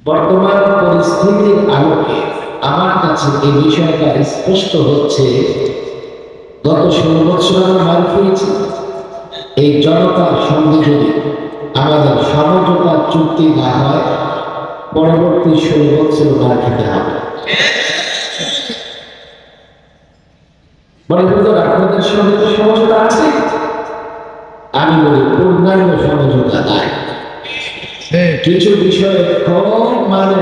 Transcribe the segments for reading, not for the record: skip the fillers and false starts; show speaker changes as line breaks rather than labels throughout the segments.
বর্তমান পরিস্থিতির আলোকে আমার কাছে এই বিষয়টা স্পষ্ট হচ্ছে। গত 16 বছর আমরা মার খেয়েছি। এই জনতার সঙ্গে যদি আমাদের সমঝোতা চুক্তি না হয়, পরবর্তী 16 বছর মার খেতে হবে। মনে করি আপনাদের সঙ্গে তো সমঝোতা আছে, আমি বলি পূর্ণাঙ্গ সমঝোতা নাই। কিছু বিষয়ে কম মানে,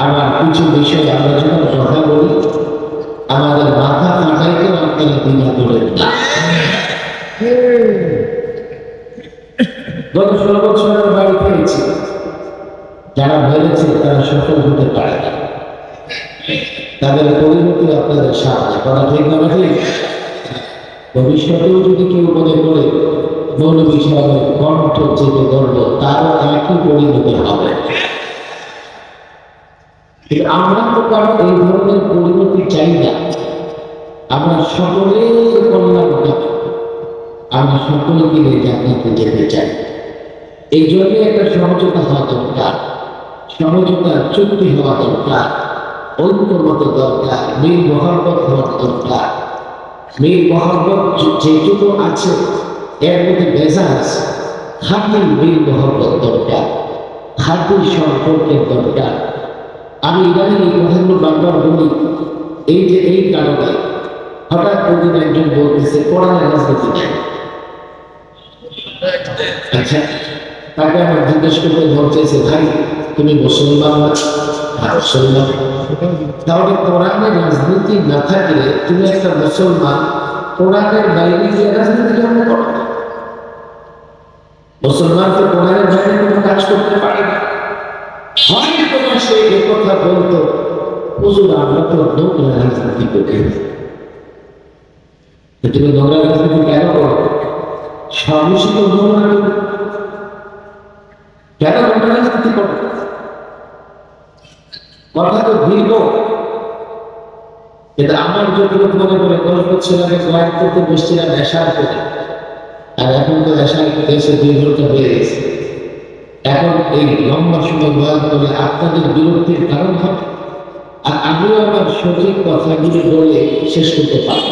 আবার কিছু বিষয়ে আমরা যখন কথা বলি আমাদের মাথা ফাটাইতেও আপনারা দ্বিধা করেন না। গত 16 বছর বাড়ি পেয়েছি, যারা ভেবেছে তারা সফল হতে পারে না, তাদের পরিণতি আপনাদের সামনে করা ঠিক না ঠিক। ভবিষ্যতেও যদি কেউ মনে করে মৌলবী সাহেবের কণ্ঠ চেপে ধরবো, তারও একই পরিণতি হবে। কিন্তু আমরা তো কারো এই ধরনের পরিণতি চাই না। আমরা সকলে কল্যাণ চাই, আমরা সকলে মিলে জান্নাতে যেতে চাই। এই জন্য একটা সমঝোতা হওয়া দরকার, সমঝোতার চুক্তি হওয়া দরকার, ঐক্যমত দরকার, মিল মহব্বত হওয়ার দরকার। মিল মহব্বত যেটুকু আছে এর মধ্যে ভেজা আছে, খাঁটি মিল মহব্বত দরকার, খাঁটি সম্পর্কের দরকার। আমি ইদানিং এই কথাগুলো বারবার বলি, এই যে এই কারণে হঠাৎ একদিন একজন বলতেছে কোরআনের রাজনীতি নাই। আচ্ছা, তাকে আমার জিজ্ঞেস করতে বলতেছে, ভাই তুমি মুসলমান না? মুসলমান। তাহলে কোরআনের রাজনীতি না থাকলে তুমি একটা মুসলমান কোরআনের বাইরে গিয়ে রাজনীতি কেমন করো? মুসলমান তো কোরআনের বাইরে কোনো কাজ করতে পারে না। হয়তো তোমার সে এই কথা বলতো, হুজুর আমরা তো নোংরা রাজনীতি করি। তুমি নোংরা রাজনীতি কেন করো? সর্বশিত নোংরা কেন নোংরা রাজনীতি করো? কথা তো দীর্ঘ, কিন্তু আমার যতটুকু মনে করে 10 বছর আগে বয়ান করতে বসছিলাম নেশার করে, আর এখন তো নেশার করে এসে 2 ঘন্টা হয়ে গেছে। এখন এই লম্বা সময় বয়ান করলে আপনাদের বিরক্তির কারণ হবে, আর আমিও আমার সঠিক কথাগুলি বলে শেষ করতে পারব।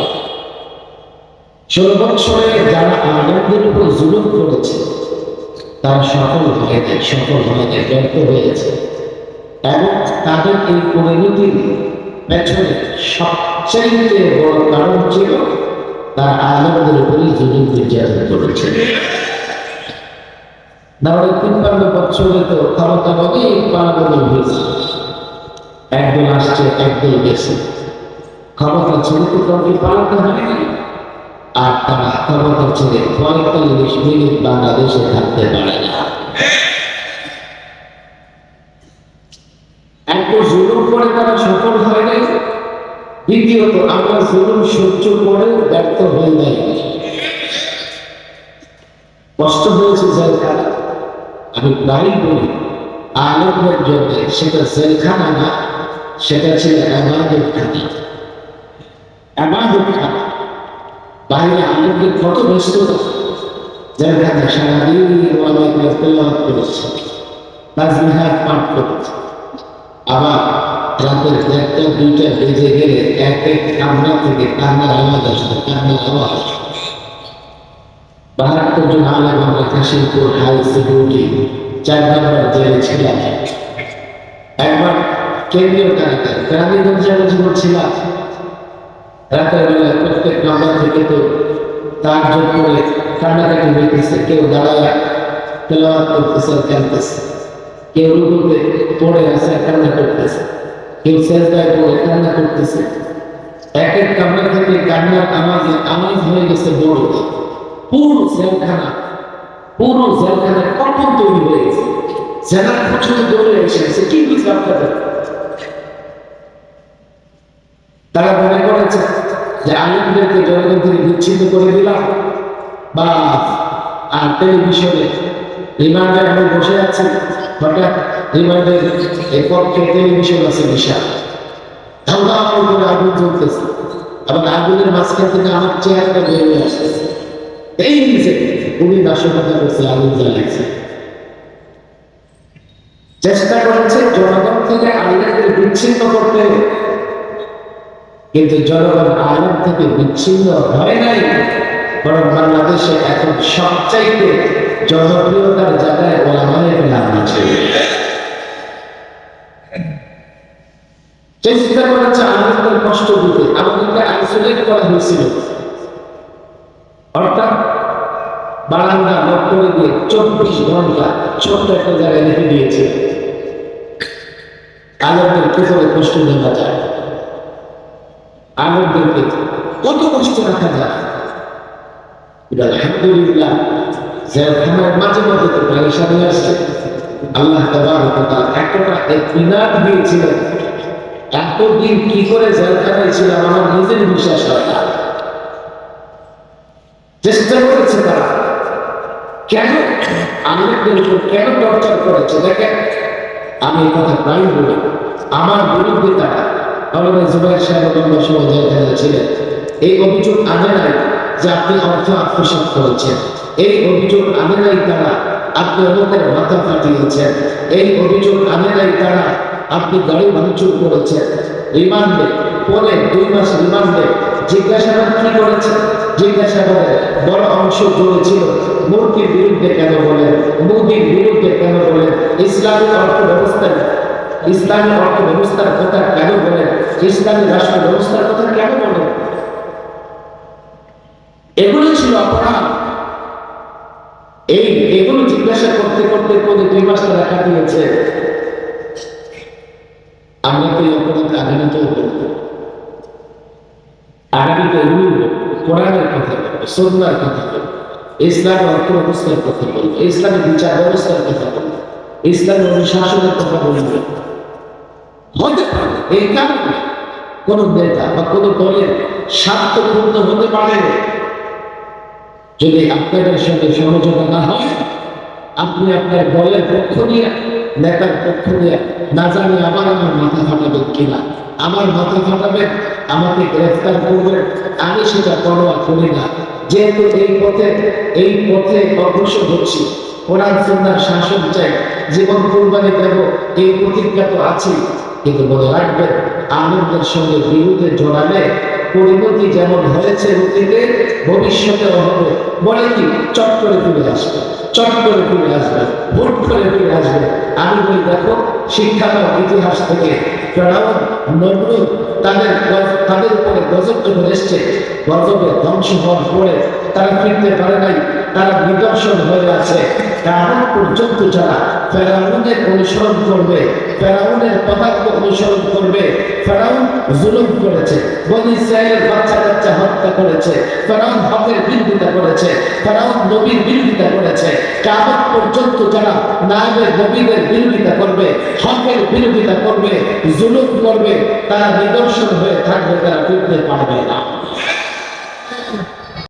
16 বছরে যারা আনন্দের উপর জুলুম করেছে তারা সফল হয় নাই, সফল হয় নাই, ব্যর্থ হয়েছে। এবং তাদের এই পরিণতির পেছনে সবচেয়ে বড় কারণ ছিল তারা আনন্দের উপরই জুলুম নির্যাতন করেছে। নাহলে 53 বছরে তো ক্ষমতা অনেক পালাবদল হয়েছে, একদল আসছে একদল গেছে, ক্ষমতা ছেড়ে তো কাউকে পালাতে হয়নি। আর তারা ক্ষমতা ছেড়ে 45 মিনিট বাংলাদেশে থাকতে পারে না। এত জুলুম করে তারা সফল হয় নাই। দ্বিতীয়ত আমরা জুলুম সহ্য করে ব্যর্থ হয়ে নাই, কষ্ট হয়েছে জেলখানা। আমি প্রায় বলি আলেমদের জন্য সেটা জেলখানা না, সেটা ছিল ইবাদত খানা। ইবাদত খানা বাইরে আলেমদের কত ব্যস্ত, জেলখানা সারাদিন ওয়ালাইকুম তেলাওয়াত করেছে, তাসবিহাত পাঠ করেছে। আবার রাতের 1টা 2টা বেজে গেলে এক এক কামরা থেকে কান্নার আওয়াজ আসতো, কান্নার আওয়াজ। 72 জন আলেম আমরা কাশিমপুর হাই সিকিউরিটি 4 নম্বর জেলে ছিলাম। একবার কেন্দ্রীয় কারাগার কেরানীগঞ্জে জীবন ছিলাম। রাতের বেলা প্রত্যেক কামরা থেকে তো তার জন্য করে কান্নাকাটি হইতেছে, কেউ দাঁড়ায় তেলাওয়াত করতেছে, কাঁদতেছে, কেউ রুকুতে পড়ে আছে কান্না করতেছে, কেউ সেজদায় পড়ে কান্না করতেছে। এক এক কামরা থেকে কান্নার আওয়াজ হয়ে গেছে বড়। পুরো জেলখানা কখন তৈরি হয়ে গেছে, জেলার পছন্দ দৌড়ে এসেছে। কি বুঝবে আপনাদের? তারা মনে করেছে যে আলেমদেরকে জনগণ থেকে বিচ্ছিন্ন করে দিলাম বা আর টেলিভিশনে রিমান্ডে আমি বসে আছি, হঠাৎ রিমান্ডের পক্ষে টেলিভিশন আছে বিশাল, ধাওয়া করে আগুন জ্বলতেছে, আবার আগুনের মাঝখান থেকে আমার চেয়ারটা বেরিয়ে আসতেছে। এই যে উনি নাশকতা করছে, আগুন জ্বালাইছে। চেষ্টা করেছে জনগণ থেকে আলেমদের বিচ্ছিন্ন করতে, কিন্তু জনগণ আলেম থেকে বিচ্ছিন্ন হয় নাই, বরং বাংলাদেশে এখন সবচাইতে জনপ্রিয়তার জায়গায় ওলামায়ে কেরাম আছে। চেষ্টা করেছে আলেমদের কষ্ট দিতে, আমাদেরকে আইসোলেট করা হয়েছিল, অর্থাৎ বারান্দা লক করে দিয়ে 24 ঘন্টা ছোট্ট একটা জায়গায় রেখে দিয়েছে আলেমদের কি করে কষ্ট দেওয়া যায়, আলেমদেরকে কত কষ্ট রাখা যায়। আলহামদুলিল্লাহ জেলখানার মাঝে মাঝে তো পরেশানি আসছে, আল্লাহ তাবারক ওয়া তাআলা একটা ইনাত দিয়েছিলেন। এতদিন কি করে জেলখানায় ছিলাম আমার নিজের বিশ্বাস হয় না। চেষ্টা করেছে তারা, কেন আলেমদের উপর কেন টর্চার করেছে। দেখেন আমি এই কথা প্রায় বলি, আমার বিরুদ্ধে তারা আমাদের জুবাইর সাহেব লম্বা সময় জেলখানায় ছিলেন। এই অভিযোগ আনে নাই যে আপনি অর্থ আত্মসাৎ করেছেন, এই অভিযোগ আনে নাই তারা আপনি অমুকের মাথা ফাটিয়েছেন, এই অভিযোগ আনে নাই তারা আপনি গাড়ি ভাঙচুর করেছেন। রিমান্ডে পরে 2 মাস রিমান্ডে জিজ্ঞাসাবাদ কি করেছেন, জিজ্ঞাসাবাদে বড় অংশ জড়িয়েছিল মূর্তির বিরুদ্ধে কেন বলেন, মোদীর বিরুদ্ধে কেন বলেন, ইসলামিক অর্থ ব্যবস্থা ইসলামী অর্থ ব্যবস্থার কথা কেন বলেন, ইসলামী রাষ্ট্র ব্যবস্থার কথা কেন বলেন। এগুলো ছিল অপরাধ। এগুলো জিজ্ঞাসা করতে করতে 2 মাস তারা কাটিয়েছে। আমরা তো এই অপরাধ আগামীতেও করব, আগামীতে কোরআনের কথা বলবো, সুন্নাহর কথা বলবো, ইসলামী অর্থ ব্যবস্থার কথা বলবো, ইসলামী বিচার ব্যবস্থার কথা বলবো, ইসলামী অনুশাসনের কথা বলবো। হতে পারে এই কারণে কোন নেতা বা কোন দলের স্বার্থপূর্ণ হতে পারে, যদি আপনাদের সঙ্গে সহযোগিতা না হয়, আপনি আপনার দলের পক্ষ নিয়ে নেতার পক্ষ নিয়ে না জানি আবার আমার মাথা ফাটাবেন কিনা, আমার মাথা ফাটাবেন, আমাকে গ্রেফতার করবেন, আমি সেটা পরোয়া করি না। যেহেতু এই পথে অগ্রসর হচ্ছি, কোরআন সুন্নাহর শাসন চাই, জীবন কুরবানি দেব, এই প্রতিজ্ঞা তো আছে। কিন্তু মনে রাখবেন আলেমদের সঙ্গে বিরুদ্ধে জড়ালে পরিণতি যেমন হয়েছে অতীতে ভবিষ্যতেও হবে। বলে কি চট করে ফিরে আসবে, চট করে ফিরে আসবে, ভোট করে ফিরে আসবে। আমি বলি দেখো শিক্ষার ইতিহাস থেকে ফেরাউন নমরুদ তাদের উপরে গজব যখন এসছে, গজবে ধ্বংস হওয়ার পরে তারা ফিরতে পারে নাই, তারা নিদর্শন হয়ে আছে। কারণ পর্যন্ত যারা ফেরাউনের অনুসরণ করবে, ফেরাউনের পদার্থ অনুসরণ করবে, ফেরাউন জুলুম করেছে, বনি ইসরায়েলের বাচ্চা কাচ্চা হত্যা করেছে, ফেরাউন হকের বিরোধিতা করেছে, ফেরাউন নবীর বিরোধিতা করেছে। কিয়ামত পর্যন্ত যারা নায়েবের নবীদের বিরোধিতা করবে, হকের বিরোধিতা করবে, জুলুম করবে, তারা নিদর্শন হয়ে থাকবে, তারা ফিরতে পারবে না।